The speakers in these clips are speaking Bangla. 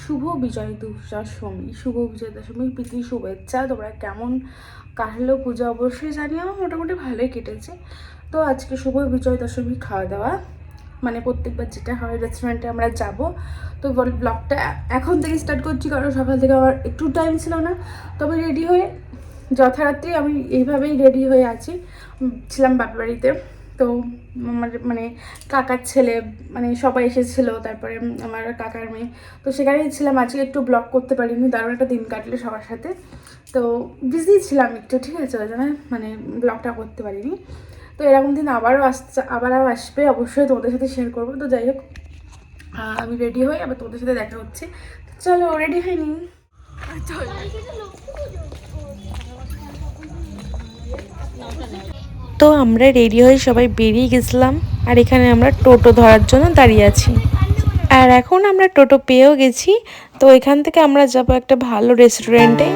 শুভ বিজয় দশমী, শুভ বিজয় দশমীর প্রীতি শুভেচ্ছা। তোমরা কেমন কাটলো পুজো অবশ্যই জানিও। আমার মোটামুটি ভালোই কেটেছে। তো আজকে শুভ বিজয় দশমী খাওয়া দাওয়া, মানে প্রত্যেকবার যেটা হয় রেস্টুরেন্টে আমরা যাব। তো ব্লগটা এখন থেকে স্টার্ট করছি, কারণ সকাল থেকে আমার একটু টাইম ছিল না। তবে রেডি হয়ে যথারাত্রি আমি এইভাবেই রেডি হয়ে আছি, ছিলাম বাপের বাড়িতে। তো আমার মানে কাকার ছেলে মানে সবাই এসেছিলো, তারপরে আমার কাকার মেয়ে, তো সেখানেই ছিলাম। আজকে একটু ব্লগ করতে পারিনি, দারুণ একটা দিন কাটলো সবার সাথে। তো বিজি ছিলাম একটু, ঠিক আছে, ওই জন্য মানে ব্লগটা করতে পারিনি। তো এরকম দিন আবারও আসবে, অবশ্যই তোমাদের সাথে শেয়ার করবো। তো যাই হোক, আমি রেডি হই, আবার তোমাদের সাথে দেখা হচ্ছে। চলো রেডি হয়নি। তো আমরা রেডি হয়ে সবাই বেরিয়ে গেছিলাম, আর এখানে আমরা টোটো ধরার জন্য দাঁড়িয়ে আছি। আর এখন আমরা টোটো পেয়েও গেছি। তো এখান থেকে আমরা যাব একটা ভালো রেস্টুরেন্টে।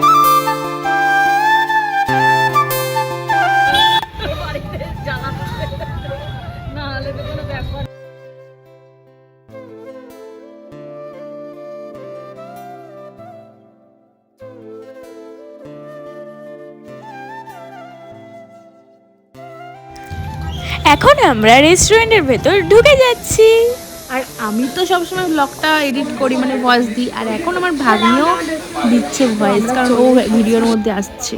এখন আমরা রেস্টুরেন্টের ভেতর ঢুকে যাচ্ছি। আর আমি তো সবসময় ব্লগটা এডিট করি, মানে ভয়েস দিই। আর এখন আমার ভাগ্নিও দিচ্ছে ভয়েস, কারণ ও ভিডিওর মধ্যে আছে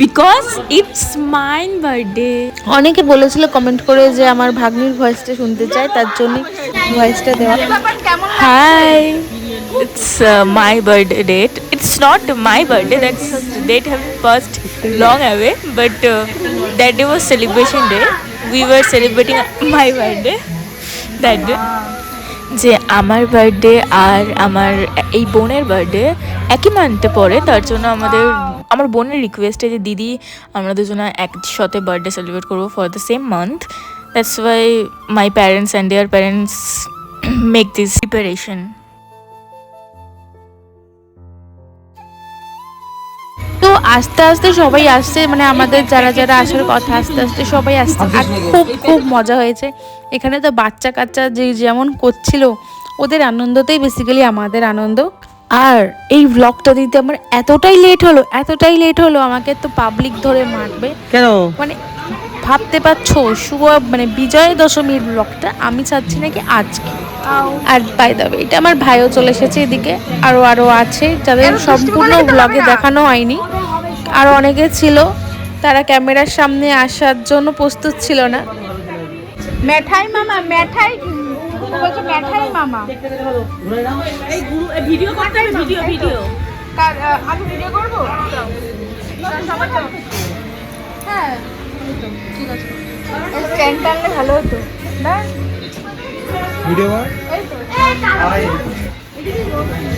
বিকজ ইটস মাইন বার্থডে। অনেকে বলেছিল কমেন্ট করে যে আমার ভাগ্নির ভয়েসটা শুনতে চায়, তার জন্য ভয়েসটা দেওয়া। Hi, it's my birthday date. It's not my birthday. That's date have passed long away. But that day was celebration day. We were celebrating my birthday that day. যে আমার বার্থডে আর আমার এই বোনের বার্থডে একই মান্থে পড়ে, তার জন্য আমার বোনের রিকোয়েস্টে যে দিদি আমরা দুজনে একসাথে বার্থডে সেলিব্রেট করবো for the same month. That's why my parents and their parents make this preparation. তো আস্তে আস্তে সবাই আসছে, মানে আমাদের যারা যারা আসার কথা আস্তে আস্তে সবাই আসছে। আর খুব খুব মজা হয়েছে এখানে। তো বাচ্চা কাচ্চা যে যেমন করছিল, ওদের আনন্দতেই বেসিক্যালি আমাদের আনন্দ। আর এই ব্লগটা দিতে আমার এতটাই লেট হলো, আমাকে তো পাবলিক ধরে মারবে কেন, মানে ভাবতে পারছো। মানে বিজয় দশমীর ব্লগটা আমি চাচ্ছি নাকি আজকে। আর বাই দ্য ওয়ে, এটা আমার ভাইও চলে এসেছে এদিকে। আরও আছে যাদের সম্পূর্ণ ব্লগে দেখানো হয়নি। আরও অনেকে ছিল, তারা ক্যামেরার সামনে আসার জন্য প্রস্তুত ছিল না। মেঠাই মামা, মেঠাই বলছে, মেঠাই মামা ভিডিও করতে হবে, ভিডিও আমি ভিডিও করবো। হ্যাঁ ঠিক আছে, স্ট্যান্ড টানলে ভালো হতো না? ভিডিও কর, এই তো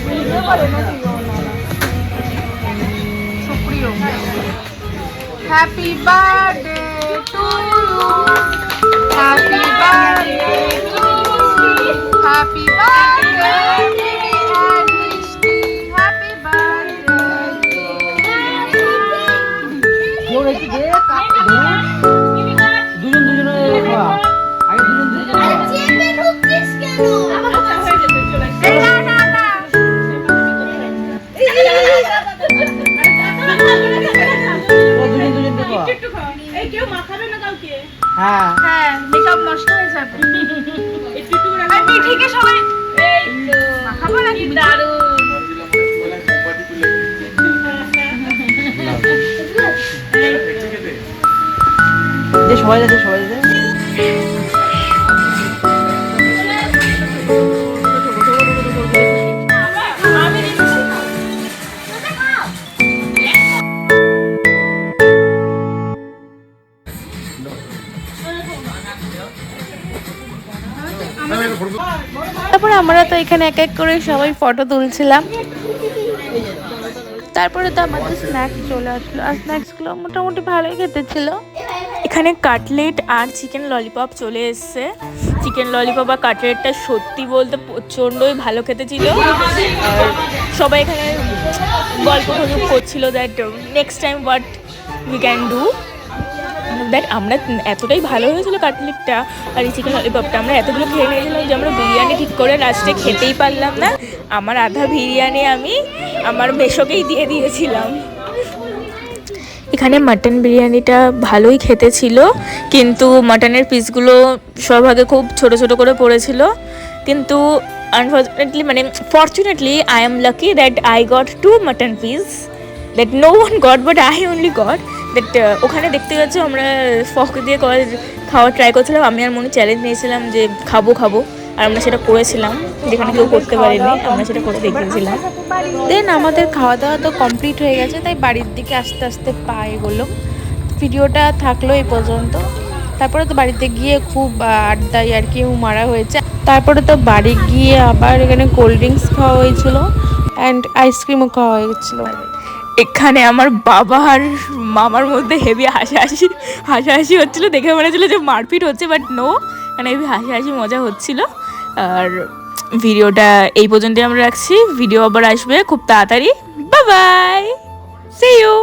ভিডিও করে না। Supriyo, happy birthday to you, happy birthday to you, happy birthday happy birthday. দুজন খাওয়া, আগে দুজন হ্যাঁ, মেকআপ নষ্ট হয়ে যাবে। ঠিক আছে, সবাই মাখাবো নাকি? দারুণ সবাই যাচ্ছে। তারপরে আমরা তো এখানে এক এক করে সবাই ফটো তুলছিলাম। তারপরে তো আমাদের স্ন্যাক্স চলে আসলো, আর স্ন্যাক্সগুলো মোটামুটি ভালোই খেতে ছিল। এখানে কাটলেট আর চিকেন ললিপপ চলে এসছে। চিকেন ললিপপ আর কাটলেটটা সত্যি বলতে প্রচণ্ডই ভালো খেতে ছিল। আর সবাই এখানে গল্প করছিল that next time what we can do. On of that আমরা এতটাই ভালো হয়েছিল কাটলেটটা আর এই চিকেন ললিপপটা, আমরা এতগুলো খেয়ে নিয়েছিলাম যে আমরা বিরিয়ানি ঠিক করে লাস্টে খেতেই পারলাম না। আমার আধা বিরিয়ানি আমি আমার মেশোকেই দিয়ে দিয়েছিলাম। এখানে মাটন বিরিয়ানিটা ভালোই খেতে ছিল, কিন্তু মাটনের পিসগুলো সবভাগে খুব ছোট ছোট করে পড়েছিল। কিন্তু আনফর্চুনেটলি মানে fortunately I am lucky that I got 2 mutton piece that no one got but I only got that. ওখানে দেখতে পাচ্ছি আমরা ফক দিয়ে খাওয়া ট্রাই করছিলাম, আমি আর মনে চ্যালেঞ্জ নিয়েছিলাম যে খাবো আর আমরা সেটা করেছিলাম, যেখানে কেউ করতে পারেনি আমরা সেটা করে দেখিয়েছিলাম। দেন আমাদের খাওয়া দাওয়া তো কমপ্লিট হয়ে গেছে, তাই বাড়ির দিকে আস্তে আস্তে পা এগোলো। ভিডিওটা থাকলো এই পর্যন্ত। তারপরে তো বাড়িতে গিয়ে খুব আড্ডায় আর কি মারা হয়েছে। তারপরে তো বাড়ি গিয়ে আবার এখানে কোল্ড ড্রিঙ্কস খাওয়া হয়েছিল অ্যান্ড আইসক্রিমও খাওয়া হয়েছিল। এখানে আমার বাবা আর মামার মধ্যে হেভি হাসাহাসি হচ্ছিল, দেখে মনে হচ্ছিল যে মারপিট হচ্ছে, বাট নো, মানে হেভি হাসাহাসি মজা হচ্ছিল। আর ভিডিওটা এই পর্যন্তই আমরা রাখছি, ভিডিও আবার আসবে খুব তাড়াতাড়ি। Bye bye, see you.